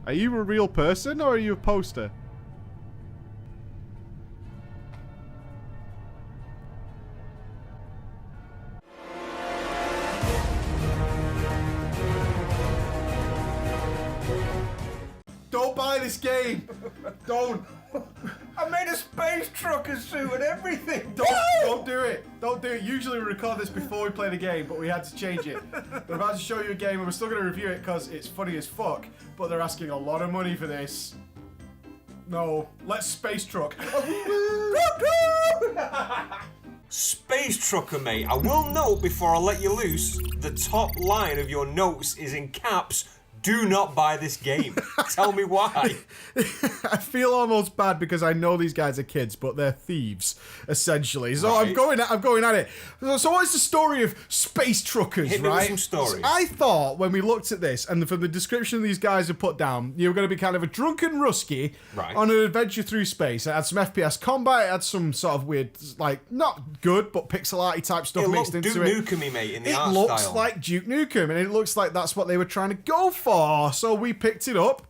Are you a real person or are you a poster? Don't buy this game! Don't! I made a space trucker suit and everything! Don't do it! Don't do it. Usually we record this before we play the game, but we had to change it. We're about to show you a game and we're still going to review it because it's funny as fuck, but they're asking a lot of money for this. No, let's space truck. Space trucker, mate. I will note before I let you loose, the top line of your notes is in caps. Do not buy this game. Tell me why. I feel almost bad because I know these guys are kids, but they're thieves, essentially. So Right. I'm going at it. So what is the story of space truckers, Hit me with right? some stories. I thought when we looked at this, and from the description these guys have put down, you were going to be kind of a drunken Rusky Right. on an adventure through space. It had some FPS combat, it had some sort of weird, like, not good, but pixel arty type stuff It mixed looked into Duke it. Nukem-y, mate, in the It art looks style. like Duke Nukem, and it looks like that's what they were trying to go for. So we picked it up,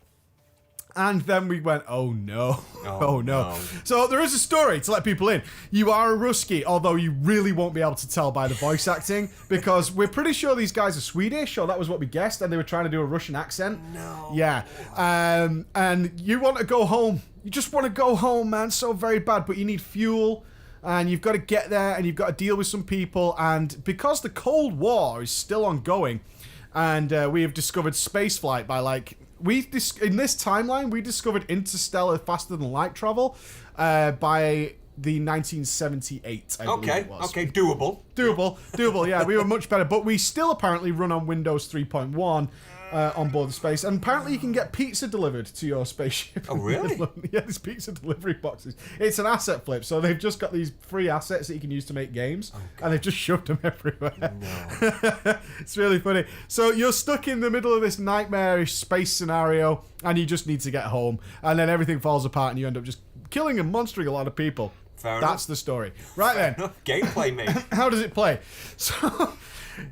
and then we went, oh no, oh no. So there is a story to let people in. You are a Rusky, although you really won't be able to tell by the voice acting, because we're pretty sure these guys are Swedish, or that was what we guessed, and they were trying to do a Russian accent. No. Yeah. And you want to go home. You just want to go home, man, so very bad, but you need fuel. And you've got to get there, and you've got to deal with some people, and because the Cold War is still ongoing, and we have discovered spaceflight by, like, in this timeline, we discovered interstellar faster than light travel by the 1978, I believe it was. Okay, doable. Doable, yeah, we were much better, but we still apparently run on Windows 3.1 on board the space, and apparently you can get pizza delivered to your spaceship. Oh, really? Yeah, there's pizza delivery boxes. It's an asset flip, so they've just got these free assets that you can use to make games, and they've just shoved them everywhere. No. It's really funny. So you're stuck in the middle of this nightmarish space scenario, and you just need to get home, and then everything falls apart, and you end up just killing and monstering a lot of people. Fair That's enough. the story. Right then. Gameplay, mate. How does it play? So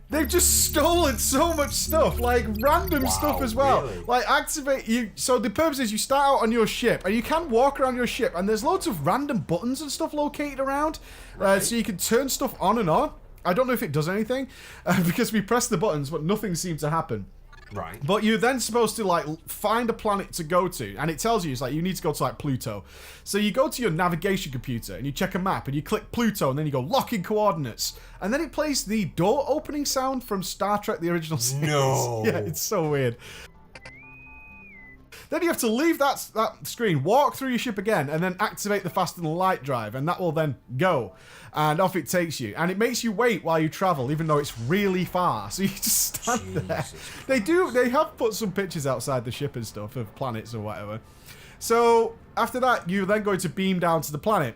they've just stolen so much stuff, like random stuff as well. Really? Like activate you. So the purpose is you start out on your ship, and you can walk around your ship, and there's loads of random buttons and stuff located around, so you can turn stuff on and on. I don't know if it does anything because we press the buttons, but nothing seemed to happen. Right. But you're then supposed to, like, find a planet to go to, and it tells you, it's like, you need to go to, like, Pluto. So you go to your navigation computer, and you check a map, and you click Pluto, and then you go lock in coordinates. And then it plays the door opening sound from Star Trek, the original series. No. Yeah, it's so weird. Then you have to leave that screen, walk through your ship again, and then activate the faster than light drive, and that will then go. And off it takes you. And it makes you wait while you travel, even though it's really far. So you just stand there. They have put some pictures outside the ship and stuff of planets or whatever. So after that, you're then going to beam down to the planet.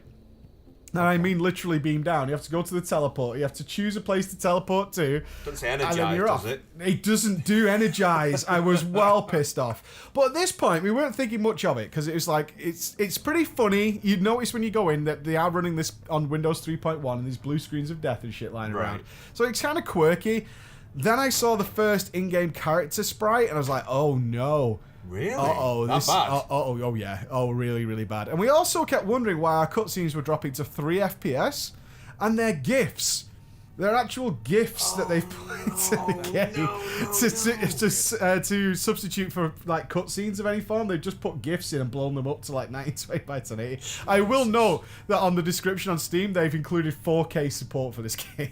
And I mean literally beam down. You have to go to the teleport. You have to choose a place to teleport to. Doesn't say and then energize, you're does off. it? It doesn't do energize. I was well pissed off. But at this point, we weren't thinking much of it because it was like, it's pretty funny. You'd notice when you go in that they are running this on Windows 3.1 and these blue screens of death and shit lying around. So it's kind of quirky. Then I saw the first in-game character sprite and I was like, oh no. Really? Uh-oh. That bad? Oh, yeah. Oh, really, really bad. And we also kept wondering why our cutscenes were dropping to 3 FPS, and they're GIFs. They're actual GIFs that they've put into the game to substitute for, like, cutscenes of any form. They've just put GIFs in and blown them up to, like, 1920 by 1080. I will note that on the description on Steam, they've included 4K support for this game.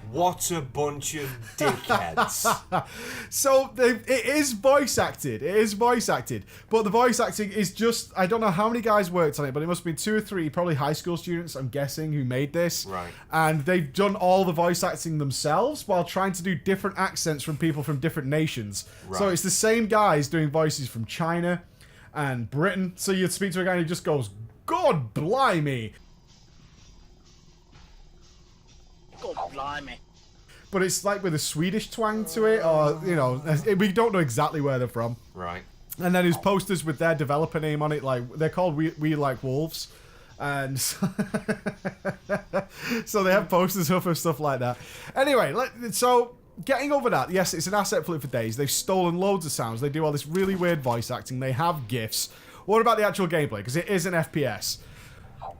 What a bunch of dickheads. So it is voice acted. It is voice acted. But the voice acting is just, I don't know how many guys worked on it, but it must have been 2 or 3, probably high school students, I'm guessing, who made this. Right. And they've done all the voice acting themselves while trying to do different accents from people from different nations. Right. So it's the same guys doing voices from China and Britain. So you'd speak to a guy and he just goes, God blimey. God blimey. But it's like with a Swedish twang to it, or, you know, we don't know exactly where they're from. Right. And then there's posters with their developer name on it, like, they're called We Like Wolves. And so they have posters up and stuff like that. Anyway, so getting over that, yes, it's an asset flip for days. They've stolen loads of sounds. They do all this really weird voice acting. They have GIFs. What about the actual gameplay? Because it is an FPS.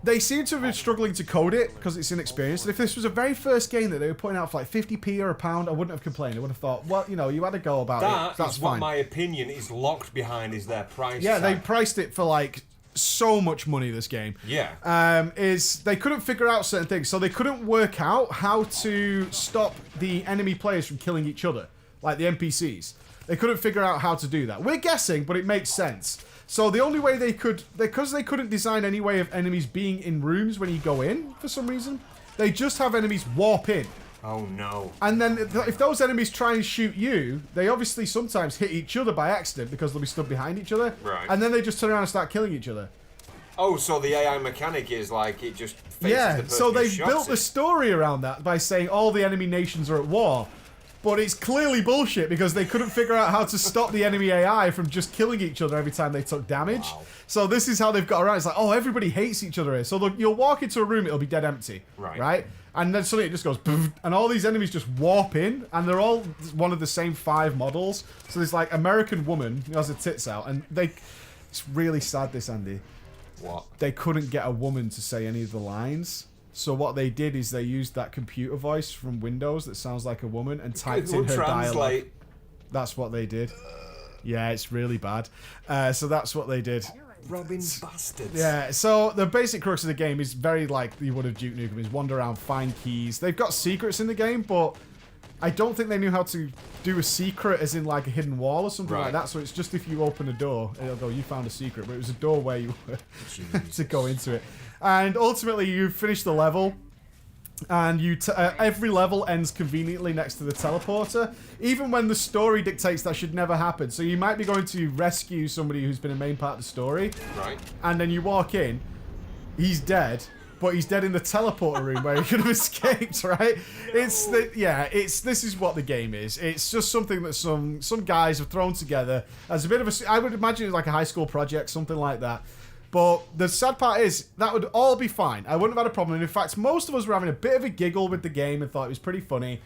They seem to have been struggling to code it because it's inexperienced. And if this was a very first game that they were putting out for like 50p or £1, I wouldn't have complained. I would have thought, well, you know, you had a go about it. That's what fine. my opinion is locked behind is their price. Yeah, they tag. priced it for like so much money, this game. Yeah. Is they couldn't figure out certain things. So they couldn't work out how to stop the enemy players from killing each other, like the NPCs. They couldn't figure out how to do that. We're guessing, but it makes sense. So the only way they could, because they couldn't design any way of enemies being in rooms when you go in, for some reason, they just have enemies warp in. Oh no. And then if those enemies try and shoot you, they obviously sometimes hit each other by accident because they'll be stood behind each other. Right. And then they just turn around and start killing each other. Oh, so the AI mechanic is like it just faces the Yeah, person so who they've shots built it. the story around that by saying all the enemy nations are at war. But it's clearly bullshit because they couldn't figure out how to stop the enemy AI from just killing each other every time they took damage. Wow. So this is how they've got around. It's like, oh, everybody hates each other here. So you'll walk into a room, it'll be dead empty. Right? And then suddenly it just goes, poof, and all these enemies just warp in, and they're all one of the same 5 models. So there's like American woman who has her tits out, and it's really sad, this, Andy. What? They couldn't get a woman to say any of the lines. So what they did is they used that computer voice from Windows that sounds like a woman and typed in her dialogue. That's what they did. Yeah, it's really bad. So that's what they did. Robbing bastards. Yeah, so the basic crux of the game is very like you would have Duke Nukem, is wander around, find keys. They've got secrets in the game, but I don't think they knew how to do a secret as in like a hidden wall or something like that. So it's just if you open a door, it'll go, you found a secret. But it was a door where you were to go into it. And ultimately, you finish the level, and every level ends conveniently next to the teleporter, even when the story dictates that should never happen. So you might be going to rescue somebody who's been a main part of the story, right? And then you walk in, he's dead, but he's dead in the teleporter room where he could have escaped, right? No. This is what the game is. It's just something that some guys have thrown together as a bit of I would imagine it's like a high school project, something like that. But the sad part is, that would all be fine. I wouldn't have had a problem. And in fact, most of us were having a bit of a giggle with the game and thought it was pretty funny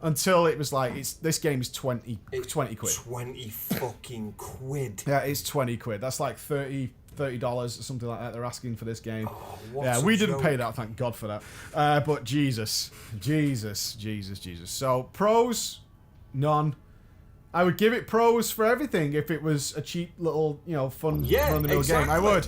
until it was like, this game is 20 quid. 20 fucking quid. Yeah, it's 20 quid. That's like $30 or something like that they're asking for this game. Oh, yeah, we didn't pay that, thank God for that. But Jesus. So, pros, none. I would give it pros for everything if it was a cheap little, fun run-of-the-mill game. I would.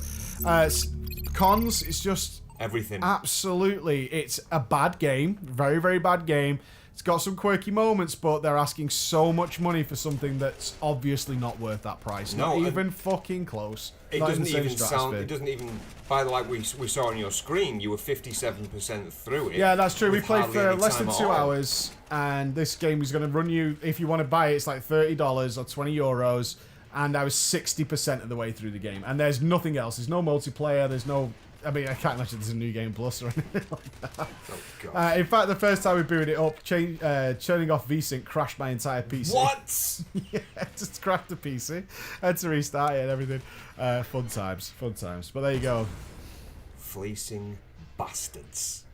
Cons, it's just everything. Absolutely. It's a bad game. Very, very bad game. It's got some quirky moments, but they're asking so much money for something that's obviously not worth that price. No, not even fucking close. It doesn't even sound. It doesn't even. By the like we saw on your screen, you were 57% through it. Yeah, that's true. We played for less than 2 hours, and this game is going to run you. If you want to buy it, it's like $30 or €20, and I was 60% of the way through the game. And there's nothing else. There's no multiplayer. There's no. I mean, I can't imagine there's a new game plus or anything like that. Oh, God. In fact, the first time we booted it up, turning off VSync crashed my entire PC. What? Yeah, just cracked the PC. I had to restart it and everything. Fun times. But there you go. Fleecing bastards.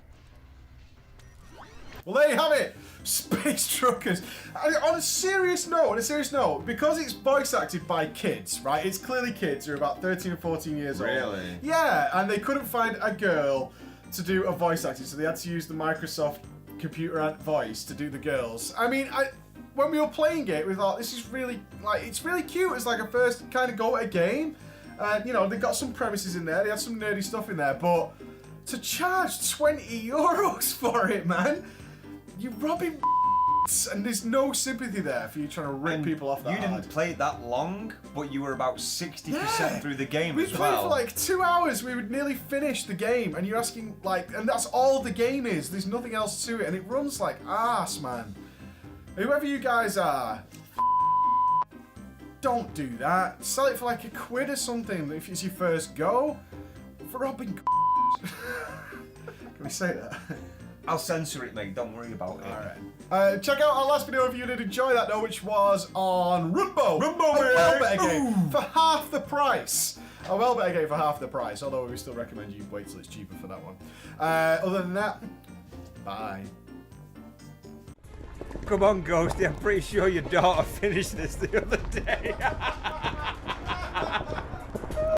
Well, there you have it. Space Truckers. On a serious note, because it's voice acted by kids, right? It's clearly kids who are about 13 or 14 years old. Really? Yeah, and they couldn't find a girl to do a voice acting, so they had to use the Microsoft computer voice to do the girls. I mean, when we were playing it, we thought this is really, it's really cute. It's like a first kind of go at a game. They got some premises in there. They had some nerdy stuff in there, but to charge €20 for it, man. You're robbing and there's no sympathy there for you trying to rip people off that You didn't play it that long, but you were about 60% through the game as well. We played for like 2 hours. We would nearly finish the game, and you're asking and that's all the game is. There's nothing else to it, and it runs like ass, man. Whoever you guys are, don't do that. Sell it for like £1 or something if it's your first go. For robbing. Can we say that? I'll censor it, mate. Don't worry about it. Alright. Check out our last video if you did enjoy that, though, which was on Rumbo. Rumbo, a well mate. better game for half the price. A well better game for half the price, although we still recommend you wait till it's cheaper for that one. Other than that, bye. Come on, Ghosty. I'm pretty sure your daughter finished this the other day.